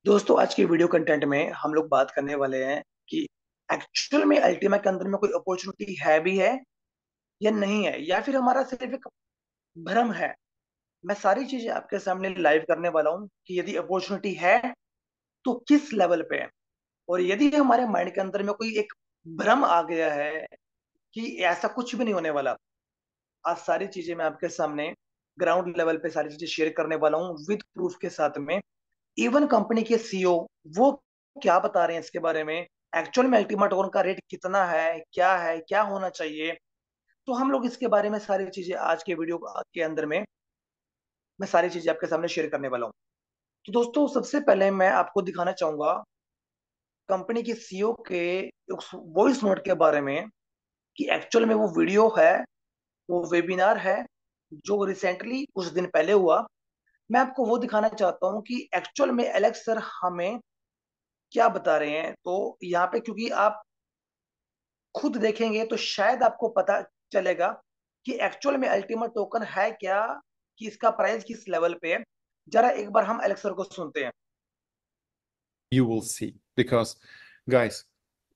दोस्तों आज की वीडियो कंटेंट में हम लोग बात करने वाले हैं कि एक्चुअल में अल्टीमा के अंदर में कोई अपॉर्चुनिटी है भी है या नहीं है, या फिर हमारा सिर्फ एक भ्रम है। मैं सारी चीजें आपके सामने लाइव करने वाला हूँ कि यदि अपॉर्चुनिटी है तो किस लेवल पे है, और यदि हमारे माइंड के अंदर में कोई एक भ्रम आ गया है कि ऐसा कुछ भी नहीं होने वाला। आज सारी चीजें मैं आपके सामने ग्राउंड लेवल पे सारी चीजें शेयर करने वाला हूँ विद प्रूफ के साथ में। इवन कंपनी के सीईओ वो क्या बता रहे हैं इसके बारे में, एक्चुअल में अल्टीमा टोकन का रेट कितना है, क्या होना चाहिए। तो हम लोग इसके बारे में सारी चीजें आज के वीडियो के अंदर में मैं सारी चीजें आपके सामने शेयर करने वाला हूँ। तो दोस्तों सबसे पहले मैं आपको दिखाना चाहूंगा कंपनी के सीईओ के वॉइस नोट के बारे में कि एक्चुअल में वो वीडियो है, वो वेबिनार है जो रिसेंटली कुछ दिन पहले हुआ। मैं आपको वो दिखाना चाहता हूँ कि एक्चुअल में एलेक्स सर हमें क्या बता रहे हैं। तो यहाँ पे क्योंकि आप खुद देखेंगे तो शायद आपको पता चलेगा कि एक्चुअल में अल्टीमेट टोकन है क्या, कि इसका प्राइस किस लेवल पे है। जरा एक बार हम एलेक्सर को सुनते हैं। You will see because guys,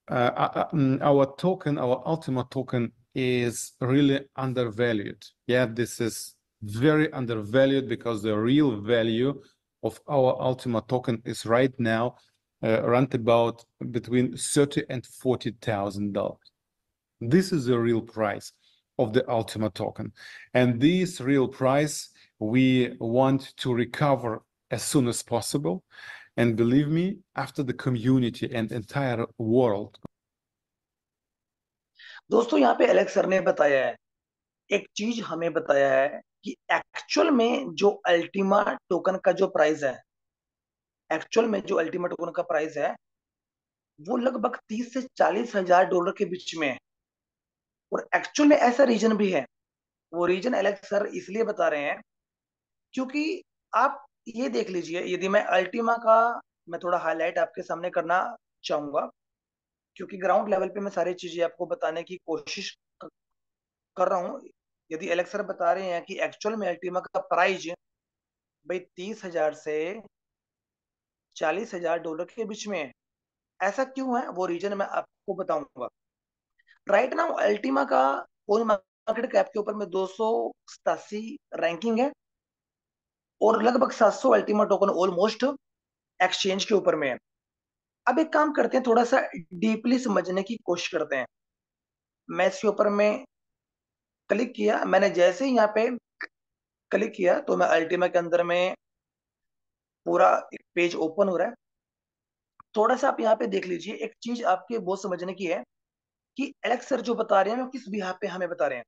our token, our ultimate token is really undervalued. Yeah, this is very undervalued because the real value of our ultimate token is right now around about between 30 and $40,000. This is the real price of the ultimate token, and this real price we want to recover as soon as possible. And believe me, after the community and entire world. दोस्तों यहाँ पे Alex sir ने बताया है, एक चीज हमें बताया है कि एक्चुअल में जो अल्टीमा टोकन का जो प्राइस है, एक्चुअल में जो अल्टीमा टोकन का प्राइस है वो लगभग 30 से 40 हजार डॉलर के बीच में है। और एक्चुअल में ऐसा रीजन भी है। वो रीजन एलेक्स सर इसलिए बता रहे हैं क्योंकि आप ये देख लीजिए, यदि मैं अल्टीमा का मैं थोड़ा हाईलाइट आपके सामने करना चाहूंगा, क्योंकि ग्राउंड लेवल पे मैं सारी चीजें आपको बताने की कोशिश कर रहा हूँ। यदि एलेक्स सर बता रहे हैं कि एक्चुअल में अल्टीमा का प्राइस भाई 30 हजार से 40 हजार डॉलर के बीच में है, ऐसा क्यों है वो रीजन मैं आपको बताऊंगा। राइट नाउ अल्टीमा का कोइन मार्केट कैप के ऊपर में 287 रैंकिंग है, और लगभग 700 अल्टीमा टोकन ऑलमोस्ट एक्सचेंज के ऊपर में है। अब एक काम करते हैं, थोड़ा सा डीपली समझने की कोशिश करते हैं। मैं इसके ऊपर में क्लिक किया, मैंने जैसे ही यहाँ पे क्लिक किया तो मैं अल्टीमा के अंदर में पूरा एक पेज ओपन हो रहा है। थोड़ा सा आप यहाँ पे देख लीजिए, एक चीज आपके बहुत समझने की है कि एलेक्स सर जो बता रहे हैं वो किस बिहार पे हमें बता रहे हैं।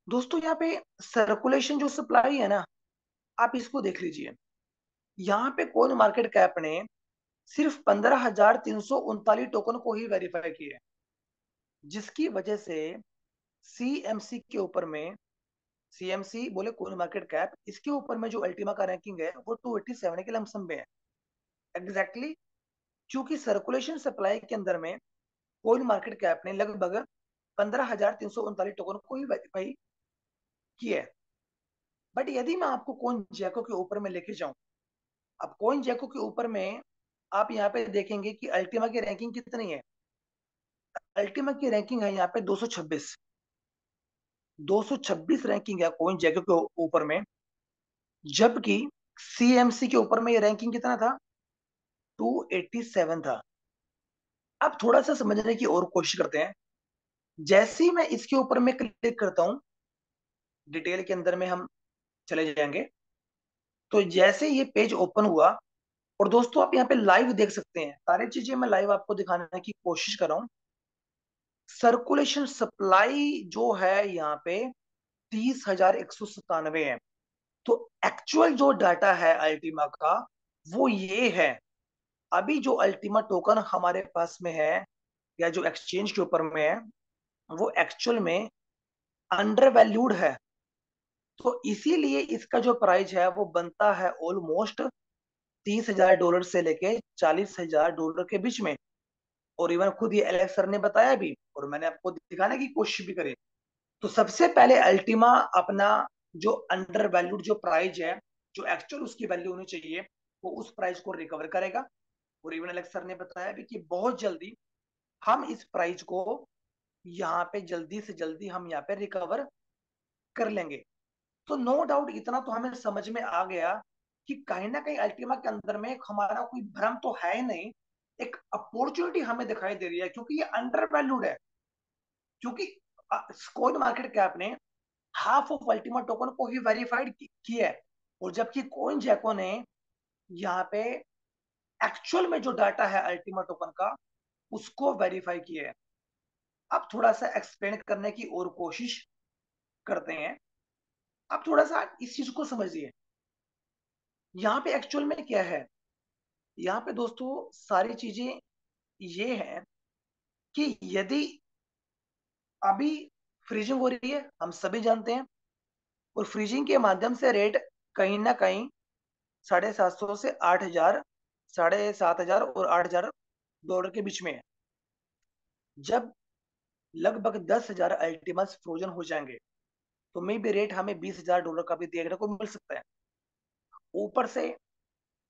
दोस्तों यहाँ पे सर्कुलेशन जो सप्लाई है ना, आप इसको देख लीजिए। यहाँ पे कौन मार्केट कैप ने सिर्फ 15,339 टोकन को ही वेरीफाई किया है, जिसकी वजह से सीएमसी के ऊपर में, सीएमसी बोले कौन मार्केट कैप, इसके ऊपर में जो अल्टीमा का रैंकिंग है वो 287 के लमसम में है। एग्जैक्टली exactly, क्योंकि सर्कुलेशन सप्लाई के अंदर में कोइन मार्केट कैप ने लगभग 15,339 टोकन को ही वेरीफाई किया है। बट यदि मैं आपको कोइन जैको के ऊपर में लेके जाऊं, अब कोइन जैको के ऊपर में आप यहाँ पे देखेंगे कि अल्टीमा की रैंकिंग कितनी है। अल्टीमा की रैंकिंग है यहाँ पे 226, 226 रैंकिंग है कोइन जैको के ऊपर में। जबकि सीएमसी के ऊपर में ये रैंकिंग कितना था, 287 था। अब थोड़ा सा समझने की और कोशिश करते हैं। जैसे ही मैं इसके ऊपर में क्लिक करता हूं, डिटेल के अंदर में हम चले जाएंगे। तो जैसे ये पेज ओपन हुआ, और दोस्तों आप यहाँ पे लाइव देख सकते हैं, सारी चीजें मैं लाइव आपको दिखाने की कोशिश कर रहा हूँ। सर्कुलेशन सप्लाई जो है यहाँ पे 30,197 है। तो एक्चुअल जो डाटा है अल्टीमा का वो ये है। अभी जो अल्टीमा टोकन हमारे पास में है या जो एक्सचेंज के ऊपर में है वो एक्चुअल में अंडर वैल्यूड है। तो इसीलिए इसका जो प्राइस है वो बनता है ऑलमोस्ट 30 हजार डॉलर से लेके 40 हजार डॉलर के बीच में। और इवन खुद ये एलेक्स सर ने बताया भी, और मैंने आपको दिखाने की कोशिश भी करी। तो सबसे पहले अल्टीमा अपना जो अंडर वैल्यूड जो प्राइस है, जो एक्चुअल उसकी वैल्यू होनी चाहिए, वो उस प्राइस को रिकवर करेगा। और इवन अलेक्स सर ने बताया भी कि बहुत जल्दी हम इस प्राइस को यहाँ पे जल्दी से जल्दी हम यहाँ पे रिकवर कर लेंगे। तो नो डाउट इतना तो हमें समझ में आ गया कि कहीं ना कहीं अल्टीमा के अंदर में एक हमारा कोई भ्रम तो है ही नहीं, एक अपॉर्चुनिटी हमें दिखाई दे रही है, क्योंकि ये अंडर वैल्यूड है। क्योंकि कोइन मार्केट कैप ने हाफ ऑफ अल्टीमा टोकन को ही वेरीफाइड किया है, और जबकि कोइन जैको ने यहाँ पे एक्चुअल में जो डाटा है अल्टीमा टोकन का उसको वेरीफाई किया है। अब थोड़ा सा एक्सप्लेन करने की और कोशिश करते हैं। अब थोड़ा सा इस चीज को समझिए, यहाँ पे एक्चुअल में क्या है। यहाँ पे दोस्तों सारी चीजें ये है कि यदि अभी फ्रीजिंग हो रही है, हम सभी जानते हैं, और फ्रीजिंग के माध्यम से रेट कहीं ना कहीं 750 से 8,000, 7,500 और 8,000 डॉलर के बीच में है। जब लगभग 10,000 अल्टीमस फ्रोजन हो जाएंगे तो मे भी रेट हमें 20,000 डॉलर का भी देखने को मिल सकता है। ऊपर से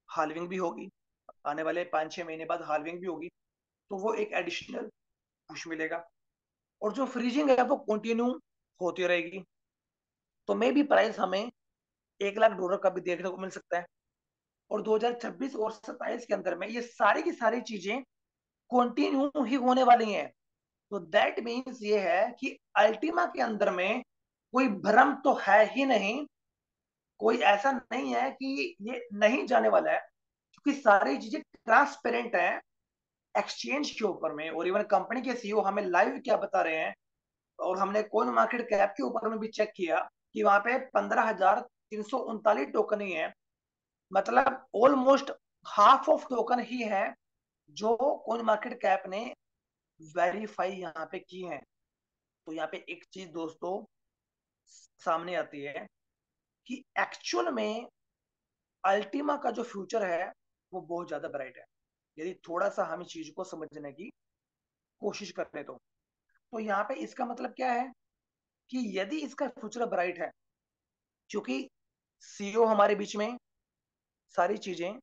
हाल्विंग भी होगी, आने वाले 5-6 महीने बाद हाल्विंग भी होगी, तो वो एक एडिशनल पुश मिलेगा। और जो फ्रीजिंग है वो कंटिन्यू होती रहेगी, तो मे भी प्राइस हमें 1 लाख डॉलर का भी देखने को मिल सकता है। और 2026 और 27 के अंदर में ये सारी की सारी चीजें कंटिन्यू ही होने वाली हैं। तो दैट मीन्स ये है कि अल्टीमा के अंदर में कोई भ्रम तो है ही नहीं, कोई ऐसा नहीं है कि ये नहीं जाने वाला है, क्योंकि सारी चीजें ट्रांसपेरेंट है एक्सचेंज के ऊपर में। और इवन कंपनी के सीईओ हमें लाइव क्या बता रहे हैं, और हमने कोइन मार्केट कैप के ऊपर में भी चेक किया कि वहां पे 15,339 टोकन ही है। मतलब ऑलमोस्ट हाफ ऑफ टोकन ही है जो कोइन मार्केट कैप ने वेरीफाई यहाँ पे की है। तो यहाँ पे एक चीज दोस्तों सामने आती है कि एक्चुअल में अल्टीमा का जो फ्यूचर है वो बहुत ज्यादा ब्राइट है, यदि थोड़ा सा हम इस चीज को समझने की कोशिश करते तो यहाँ पे इसका मतलब क्या है कि यदि इसका फ्यूचर ब्राइट है, क्योंकि सीईओ हमारे बीच में सारी चीजें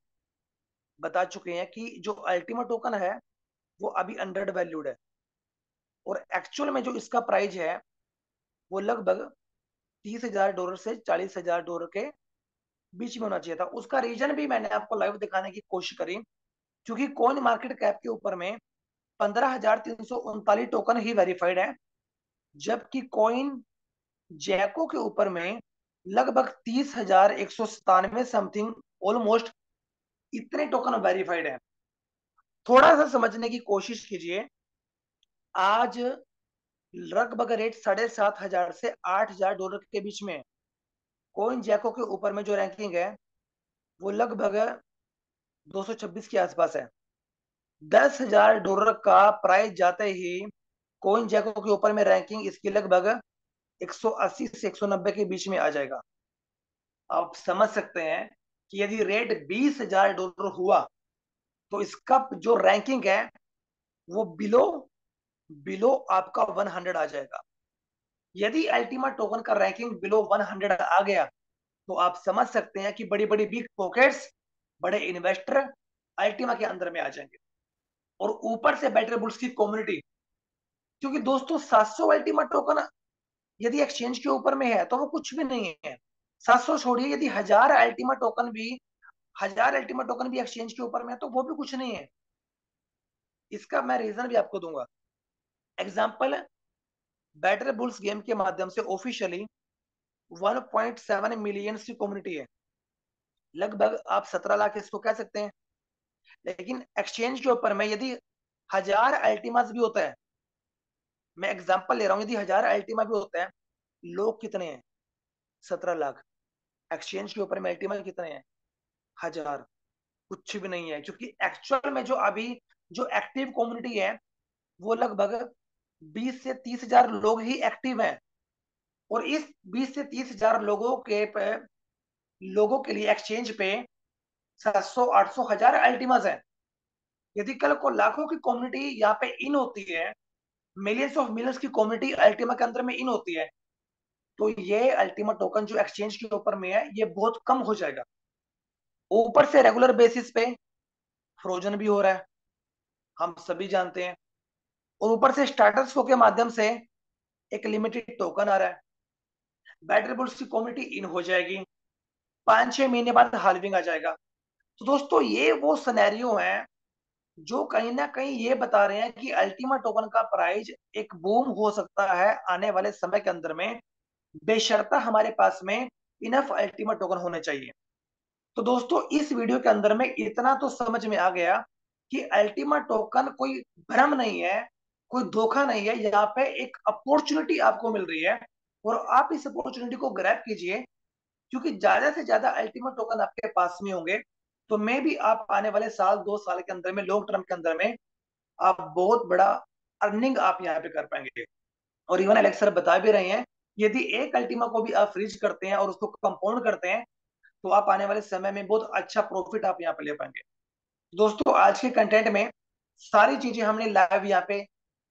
बता चुके हैं कि जो अल्टीमा टोकन है वो अभी अंडर वैल्यूड है, और एक्चुअल में जो इसका प्राइस है वो लगभग 30,000 डॉलर से 40,000 डॉलर के बीच में होना चाहिए था। उसका रीजन भी मैंने आपको लाइव दिखाने की कोशिश करी, क्योंकि कॉइन मार्केट कैप के ऊपर में 15,339 टोकन ही वेरीफाइड है, जबकि कॉइन जैको के ऊपर में लगभग 30,197 समथिंग, ऑलमोस्ट इतने टोकन वेरीफाइड है। थोड़ा सा समझने की कोशिश कीजिए, आज लगभग रेट 7,500 से 8,000 डॉलर के बीच में। कॉइन जैको के ऊपर में जो रैंकिंग है वो लगभग 226 के आसपास है। 10,000 डॉलर का प्राइस जाते ही कॉइन जैको के ऊपर में रैंकिंग इसकी लगभग 180 से 190 के बीच में आ जाएगा। आप समझ सकते हैं कि यदि रेट 20,000 डॉलर हुआ तो इसका जो रैंकिंग है वो बिलो बिलो आपका 100 आ जाएगा। यदि अल्टीमा टोकन का रैंकिंग बिलो 100 आ गया तो आप समझ सकते हैं कि बड़ी बड़ी बिग पॉकेट्स, बड़े इन्वेस्टर अल्टीमा के अंदर में आ जाएंगे। और ऊपर से बैटर बुल्स की कम्युनिटी, क्योंकि दोस्तों 700 अल्टीमा टोकन यदि एक्सचेंज के ऊपर में है तो वो कुछ भी नहीं है। 700 छोड़िए, यदि 1,000 अल्टीमा टोकन भी एक्सचेंज के ऊपर में है तो वो भी कुछ नहीं है। इसका मैं रीजन भी आपको दूंगा। एग्जाम्पल, बैटर बुल्स गेम के माध्यम से ऑफिशियली 1.7 मिलियन की कम्युनिटी है, लगभग आप 17 लाख इसको कह सकते हैं। लेकिन एक्सचेंज के ऊपर में यदि 1,000 अल्टीमास भी होता है, मैं एग्जांपल ले रहा हूं, यदि 1,000 अल्टीमा भी होता है, लोग कितने हैं? 17 लाख। एक्सचेंज के ऊपर में अल्टीमा कितने हैं? 1,000। कुछ भी नहीं है, क्योंकि एक्चुअल में जो अभी जो एक्टिव कम्युनिटी है वो लगभग 20 से 30 हजार लोग ही एक्टिव हैं। और इस 20 से 30 हजार लोगों के लिए एक्सचेंज पे 700, 800, 1,000 अल्टीमास है। यदि कल को लाखों की कम्युनिटी यहाँ पे इन होती है, मिलियंस ऑफ मिलियंस की कम्युनिटी अल्टीमा के अंदर में इन होती है, तो ये अल्टीमा टोकन जो एक्सचेंज के ऊपर में है ये बहुत कम हो जाएगा। ऊपर से रेगुलर बेसिस पे फ्रोजन भी हो रहा है, हम सभी जानते हैं। और ऊपर से स्टार्टर्स के माध्यम से एक लिमिटेड टोकन आ रहा है। बैटरी बुल्स की कम्युनिटी इन हो जाएगी, 5-6 महीने बाद हाल्विंग आ जाएगा। तो दोस्तों ये वो सिनेरियो है जो कहीं ना कहीं ये बता रहे हैं कि अल्टीमा टोकन का प्राइस एक बूम हो सकता है आने वाले समय के अंदर में, बेशर्ता हमारे पास में इनफ अल्टीमा टोकन होने चाहिए। तो दोस्तों इस वीडियो के अंदर में इतना तो समझ में आ गया कि अल्टीमा टोकन कोई भ्रम नहीं है, कोई धोखा नहीं है, यहाँ पे एक अपॉर्चुनिटी आपको मिल रही है और आप इस अपॉर्चुनिटी को ग्रैब कीजिए, क्योंकि ज्यादा से ज्यादा अल्टीमा टोकन आपके पास में होंगे तो मे भी आप आने वाले साल 2 साल के अंदर में, लॉन्ग टर्म के अंदर में, आप बहुत बड़ा अर्निंग आप यहाँ पे कर पाएंगे। और इवन एलेक्स सर बता भी रहे हैं, यदि एक अल्टीमा को भी आप फ्रीज करते हैं और उसको कंपाउंड करते हैं तो आप आने वाले समय में बहुत अच्छा प्रॉफिट आप यहाँ पे ले पाएंगे। दोस्तों आज के कंटेंट में सारी चीजें हमने लाइव यहाँ पे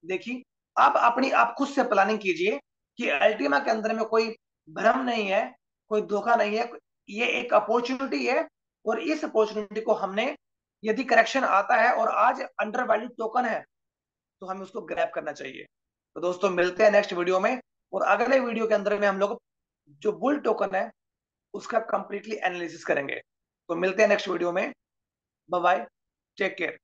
देखी। आप अपनी आप खुद से प्लानिंग कीजिए कि अल्टीमा के अंदर में कोई भ्रम नहीं है, कोई धोखा नहीं है, ये एक अपॉर्चुनिटी है। और इस अपॉर्चुनिटी को हमने, यदि करेक्शन आता है और आज अंडर वैल्यू टोकन है तो हमें उसको ग्रैब करना चाहिए। तो दोस्तों मिलते हैं नेक्स्ट वीडियो में, और अगले वीडियो के अंदर में हम लोग जो बुल टोकन है उसका कंप्लीटली एनालिसिस करेंगे। तो मिलते हैं नेक्स्ट वीडियो में। Bye bye, take care.